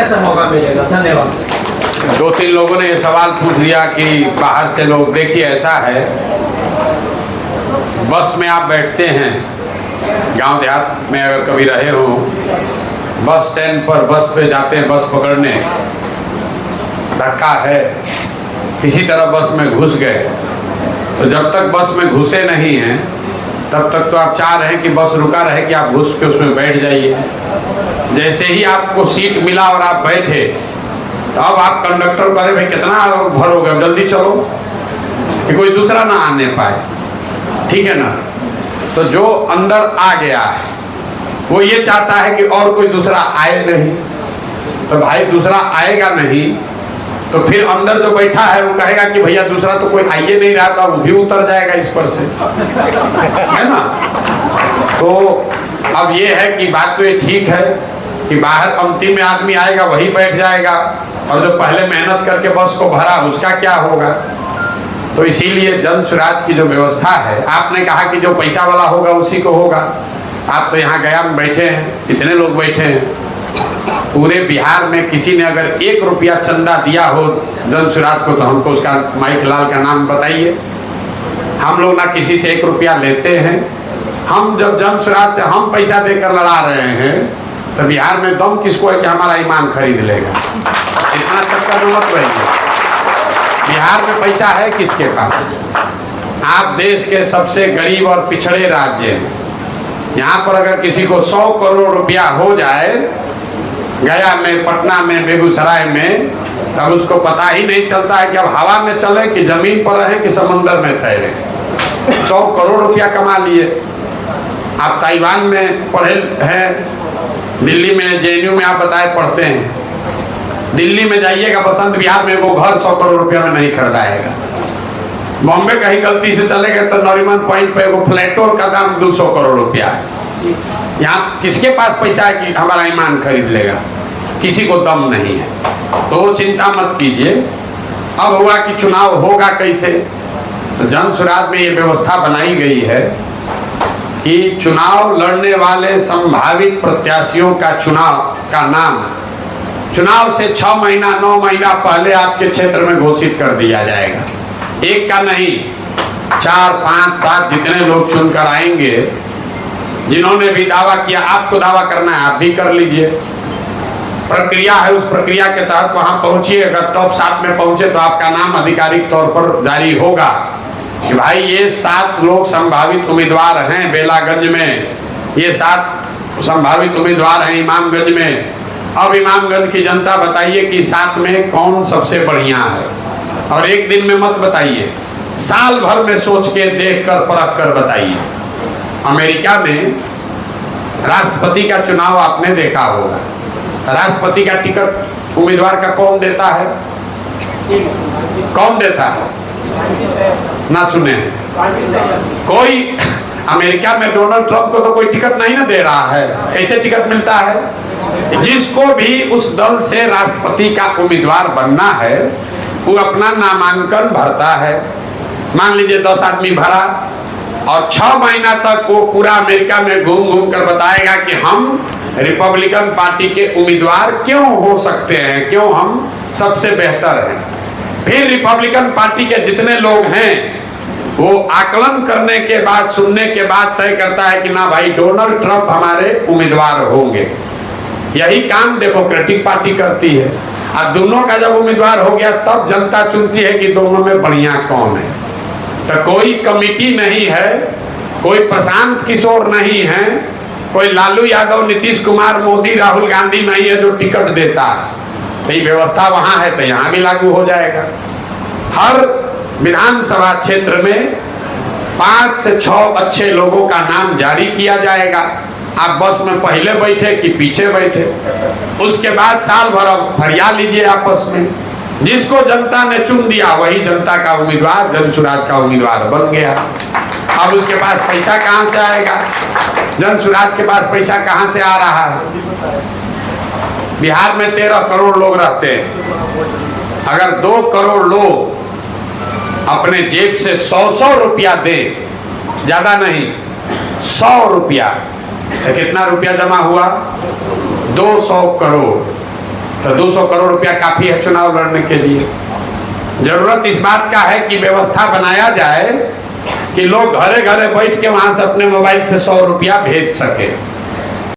कैसा मौका मिलेगा? धन्यवाद। दो तीन लोगों ने ये सवाल पूछ लिया कि बाहर से लोग, देखिए ऐसा है, बस में आप बैठते हैं, गांव देहात में अगर कभी रहे हो, बस स्टैंड पर बस पे जाते हैं, बस पकड़ने, धक्का है, किसी तरह बस में घुस गए, तो जब तक बस में घुसे नहीं हैं तब तक तो आप चाह रहे हैं कि बस रुका रहे कि आप घुस के उसमें बैठ जाइए। जैसे ही आपको सीट मिला और आप बैठे, तो अब आप कंडक्टर को, अरे भाई कितना भरोगे, जल्दी चलो कि कोई दूसरा ना आने पाए, ठीक है ना। तो जो अंदर आ गया है वो ये चाहता है कि और कोई दूसरा आए नहीं, तो भाई दूसरा आएगा नहीं तो फिर अंदर जो बैठा है वो कहेगा कि भैया दूसरा तो कोई आइए नहीं रहा था, वो भी उतर जाएगा इस पर से, है ना। तो अब ये है कि बात तो ये ठीक है कि बाहर अंतिम में आदमी आएगा वही बैठ जाएगा, और जो पहले मेहनत करके बस को भरा उसका क्या होगा। तो इसीलिए जन सुराज की जो व्यवस्था है, आपने कहा कि जो पैसा वाला होगा उसी को होगा। आप तो यहाँ गया में बैठे हैं, इतने लोग बैठे हैं, पूरे बिहार में किसी ने अगर 1 रुपया चंदा दिया हो जन सुराज को, तो हमको उसका, माइक लाल का नाम बताइए। हम लोग ना किसी से 1 रुपया लेते हैं। हम जब जन सुराज से हम पैसा देकर लड़ा रहे हैं, तो बिहार में दम किसको है कि हमारा ईमान खरीद लेगा? इतना चक्कर मत रहिए। बिहार में पैसा है किसके पास? आप देश के सबसे गरीब और पिछड़े राज्य हैं। यहाँ पर अगर किसी को 100 करोड़ रुपया हो जाए, गया में, पटना में, बेगूसराय में, तब उसको पता ही नहीं चलता है कि अब हवा में चले कि जमीन पर रहे कि समंदर में तैरे। 100 करोड़ रुपया कमा लिए। आप ताइवान में पढ़े हैं, दिल्ली में जेएनयू में आप बताए पढ़ते हैं, दिल्ली में जाइएगा बसंत विहार में, वो घर 100 करोड़ रुपया में नहीं खरीदाएगा। बॉम्बे कहीं गलती से चले गए तो नरीमन पॉइंट पे वो फ्लैटों का दाम 200 करोड़ रुपया है। यहाँ किसके पास पैसा है कि हमारा ईमान खरीद लेगा? किसी को दम नहीं है। तो वो चिंता मत कीजिए। अब हुआ कि चुनाव होगा कैसे, तो जन सुराज में ये व्यवस्था बनाई गई है कि चुनाव लड़ने वाले संभावित प्रत्याशियों का चुनाव का नाम चुनाव से 6 महीना 9 महीना पहले आपके क्षेत्र में घोषित कर दिया जाएगा। एक का नहीं, 4, 5, 7 जितने लोग चुनकर आएंगे, जिन्होंने भी दावा किया, आपको दावा करना है आप भी कर लीजिए। प्रक्रिया है, उस प्रक्रिया के तहत वहां पहुंचिए। अगर टॉप 7 में पहुंचे तो आपका नाम आधिकारिक तौर पर जारी होगा कि भाई ये 7 लोग संभावित उम्मीदवार हैं बेलागंज में, ये 7 संभावित उम्मीदवार हैं इमामगंज में। अब इमामगंज की जनता बताइए कि 7 में कौन सबसे बढ़िया है, और एक दिन में मत बताइए, साल भर में सोच के, देख कर, परख कर बताइए। अमेरिका में राष्ट्रपति का चुनाव आपने देखा होगा, राष्ट्रपति का टिकट उम्मीदवार का कौन देता है? कौन देता है? ना सुने हैं कोई? अमेरिका में डोनाल्ड ट्रंप को तो कोई टिकट नहीं ना दे रहा है। कैसे टिकट मिलता है? जिसको भी उस दल से राष्ट्रपति का उम्मीदवार बनना है वो अपना नामांकन भरता है। मान लीजिए 10 आदमी भरा, और 6 महीना तक वो पूरा अमेरिका में घूम घूम कर बताएगा कि हम रिपब्लिकन पार्टी के उम्मीदवार क्यों हो सकते हैं, क्यों हम सबसे बेहतर हैं। फिर रिपब्लिकन पार्टी के जितने लोग हैं वो आकलन करने के बाद, सुनने के बाद तय करता है कि ना भाई डोनाल्ड ट्रंप हमारे उम्मीदवार होंगे। यही काम डेमोक्रेटिक पार्टी करती है। और दोनों का जब उम्मीदवार हो गया तब जनता चुनती है कि दोनों में बढ़िया कौन है। तो कोई कमिटी नहीं है, कोई प्रशांत किशोर नहीं है, कोई लालू यादव, नीतीश कुमार, मोदी, राहुल गांधी नहीं है जो टिकट देता है। तो ये व्यवस्था वहां है तो यहाँ भी लागू हो जाएगा। हर विधानसभा क्षेत्र में 5 से 6 अच्छे लोगों का नाम जारी किया जाएगा। आप बस में पहले बैठे कि पीछे बैठे, उसके बाद साल भर अब फरिया लीजिए आपस में। जिसको जनता ने चुन दिया वही जनता का उम्मीदवार, जन सुराज का उम्मीदवार बन गया। अब उसके पास पैसा कहां से आएगा? जन सुराज के पास पैसा कहां से आ रहा है? बिहार में 13 करोड़ लोग रहते हैं। अगर 2 करोड़ लोग अपने जेब से 100 रुपया दे, ज्यादा नहीं, 100 रुपया, तो कितना रुपया जमा हुआ? 200 करोड़। तो 200 करोड़ रुपया काफी है चुनाव लड़ने के लिए। जरूरत इस बात का है कि व्यवस्था बनाया जाए कि लोग घरे घरे बैठ के वहां से अपने मोबाइल से 100 रुपया भेज सके।